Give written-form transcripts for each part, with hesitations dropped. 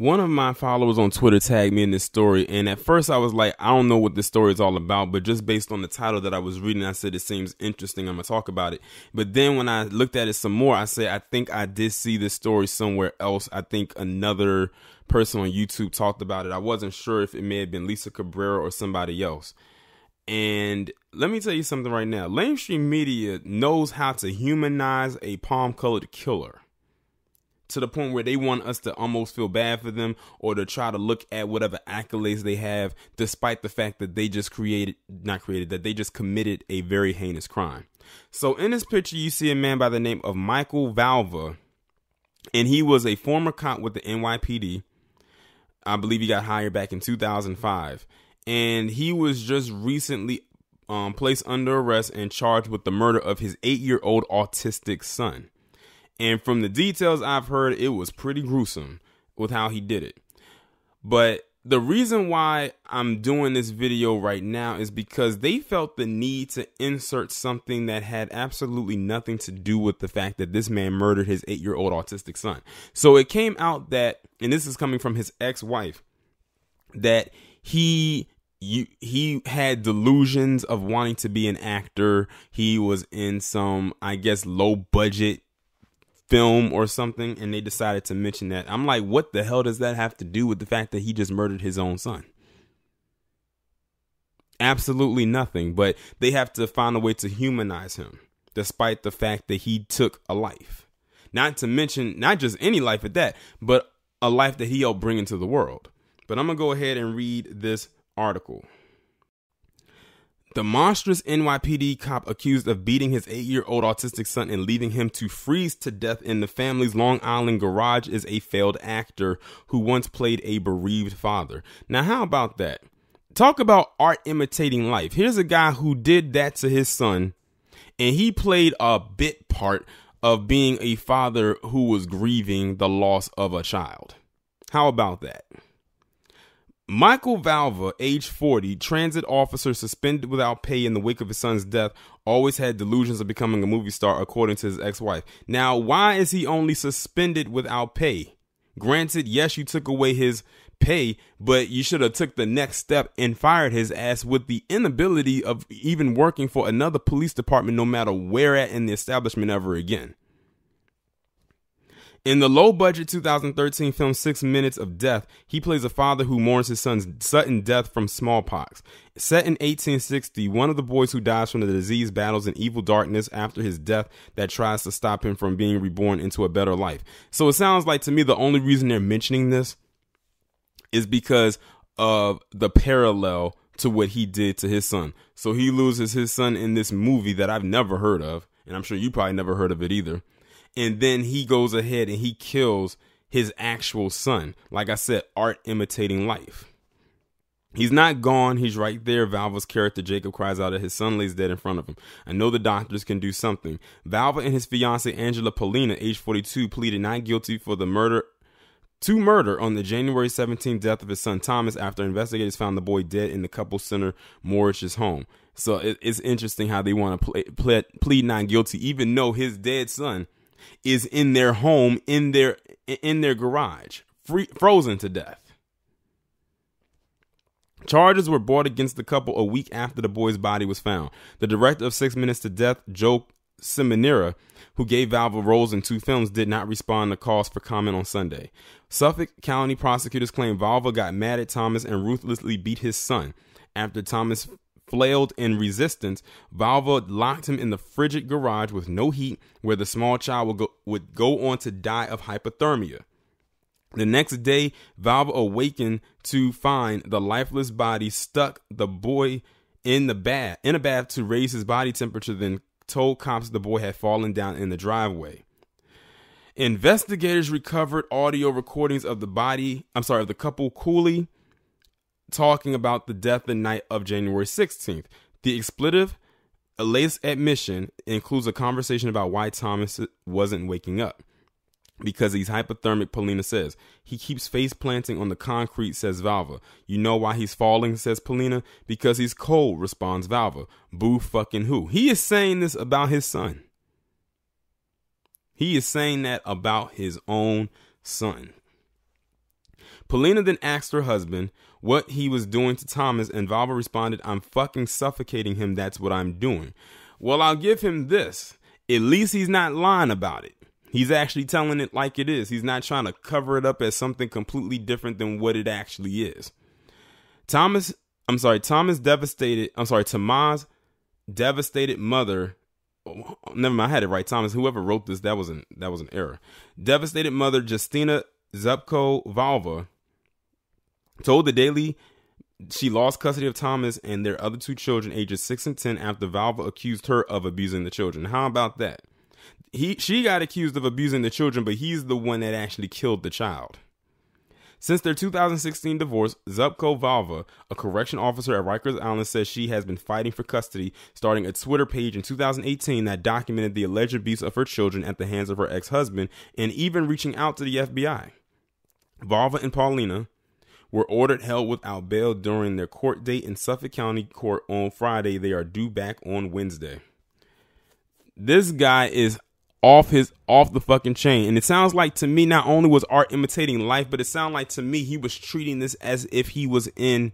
One of my followers on Twitter tagged me in this story, and at first I was like, I don't know what this story is all about, but just based on the title that I was reading, I said it seems interesting, I'm going to talk about it. But then when I looked at it some more, I said, I think I did see this story somewhere else. I think another person on YouTube talked about it. I wasn't sure if it may have been Lisa Cabrera or somebody else. And let me tell you something right now. Mainstream media knows how to humanize a palm-colored killer, to the point where they want us to almost feel bad for them or to try to look at whatever accolades they have, despite the fact that they just they just committed a very heinous crime. So in this picture, you see a man by the name of Michael Valva, and he was a former cop with the NYPD. I believe he got hired back in 2005, and he was just recently placed under arrest and charged with the murder of his 8-year-old autistic son. And from the details I've heard, it was pretty gruesome with how he did it. But the reason why I'm doing this video right now is because they felt the need to insert something that had absolutely nothing to do with the fact that this man murdered his 8-year-old autistic son. So it came out that, and this is coming from his ex-wife, that he had delusions of wanting to be an actor. He was in some, I guess, low budget film or something, and they decided to mention that. I'm like, what the hell does that have to do with the fact that he just murdered his own son? Absolutely nothing, but they have to find a way to humanize him, despite the fact that he took a life. Not to mention, not just any life at that, but a life that he helped bring into the world. But I'm going to go ahead and read this article. The monstrous NYPD cop accused of beating his 8-year-old autistic son and leaving him to freeze to death in the family's Long Island garage is a failed actor who once played a bereaved father. Now, how about that? Talk about art imitating life. Here's a guy who did that to his son, and he played a bit part of being a father who was grieving the loss of a child. How about that? Michael Valva, age 40, transit officer suspended without pay in the wake of his son's death, always had delusions of becoming a movie star, according to his ex-wife. Now, why is he only suspended without pay? Granted, yes, you took away his pay, but you should have took the next step and fired his ass with the inability of even working for another police department, no matter where at in the establishment ever again. In the low-budget 2013 film 6 Minutes of Death, he plays a father who mourns his son's sudden death from smallpox. Set in 1860, one of the boys who dies from the disease battles an evil darkness after his death that tries to stop him from being reborn into a better life. So it sounds like to me the only reason they're mentioning this is because of the parallel to what he did to his son. So he loses his son in this movie that I've never heard of, and I'm sure you probably never heard of it either. And then he goes ahead and he kills his actual son. Like I said, art imitating life. He's not gone. He's right there. Valva's character, Jacob, cries out that his son lays dead in front of him. I know the doctors can do something. Valva and his fiancée, Angela Polina, age 42, pleaded not guilty for the murder on the January 17th death of his son Thomas after investigators found the boy dead in the couple center Morris's home. So it's interesting how they want to plead not guilty, even though his dead son is in their home, in their garage, frozen to death. Charges were brought against the couple a week after the boy's body was found. The director of 6 Minutes to Death, Joe Seminara, who gave Valva roles in 2 films, did not respond to calls for comment on Sunday. Suffolk County prosecutors claim Valva got mad at Thomas and ruthlessly beat his son. After Thomas flailed in resistance, Valva locked him in the frigid garage with no heat, where the small child would go on to die of hypothermia. The next day, Valva awakened to find the lifeless body stuck the boy in a bath to raise his body temperature, then told cops the boy had fallen down in the driveway. Investigators recovered audio recordings of the couple coolly talking about the death the night of January 16th. The expletive latest admission includes a conversation about why Thomas wasn't waking up. Because he's hypothermic, Polina says. He keeps face planting on the concrete, says Valva. You know why he's falling, says Polina? Because he's cold, responds Valva. Boo fucking who? He is saying this about his son. He is saying that about his own son. Paulina then asked her husband what he was doing to Thomas, and Valva responded, "I'm fucking suffocating him. That's what I'm doing." Well, I'll give him this. At least he's not lying about it. He's actually telling it like it is. He's not trying to cover it up as something completely different than what it actually is. Tamaz devastated mother. Oh, never mind, I had it right. Thomas, whoever wrote this, that was an error. Devastated mother Justina Zupko Valva told the Daily she lost custody of Thomas and their other two children, ages 6 and 10, after Valva accused her of abusing the children. How about that? She got accused of abusing the children, but he's the one that actually killed the child. Since their 2016 divorce, Zupko Valva, a correction officer at Rikers Island, says she has been fighting for custody, starting a Twitter page in 2018 that documented the alleged abuse of her children at the hands of her ex-husband, and even reaching out to the FBI. Valva and Paulina were ordered held without bail during their court date in Suffolk County Court on Friday. They are due back on Wednesday. This guy is off the fucking chain. And it sounds like to me, not only was art imitating life, but it sounded like to me he was treating this as if he was in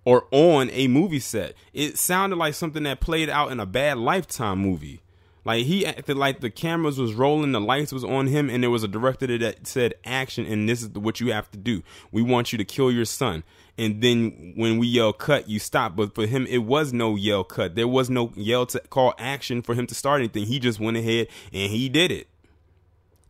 or on a movie set. It sounded like something that played out in a bad Lifetime movie. Like he acted like the cameras was rolling, the lights was on him, and there was a director that said action, and this is what you have to do. We want you to kill your son. And then when we yell cut, you stop. But for him, it was no yell cut. There was no yell to call action for him to start anything. He just went ahead and he did it.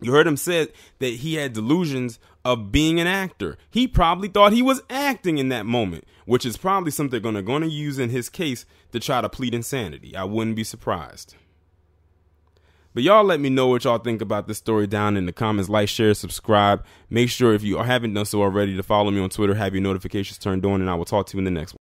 You heard him say that he had delusions of being an actor. He probably thought he was acting in that moment, which is probably something they're going to use in his case to try to plead insanity. I wouldn't be surprised. But y'all let me know what y'all think about this story down in the comments. Like, share, subscribe. Make sure if you haven't done so already to follow me on Twitter, have your notifications turned on, and I will talk to you in the next one.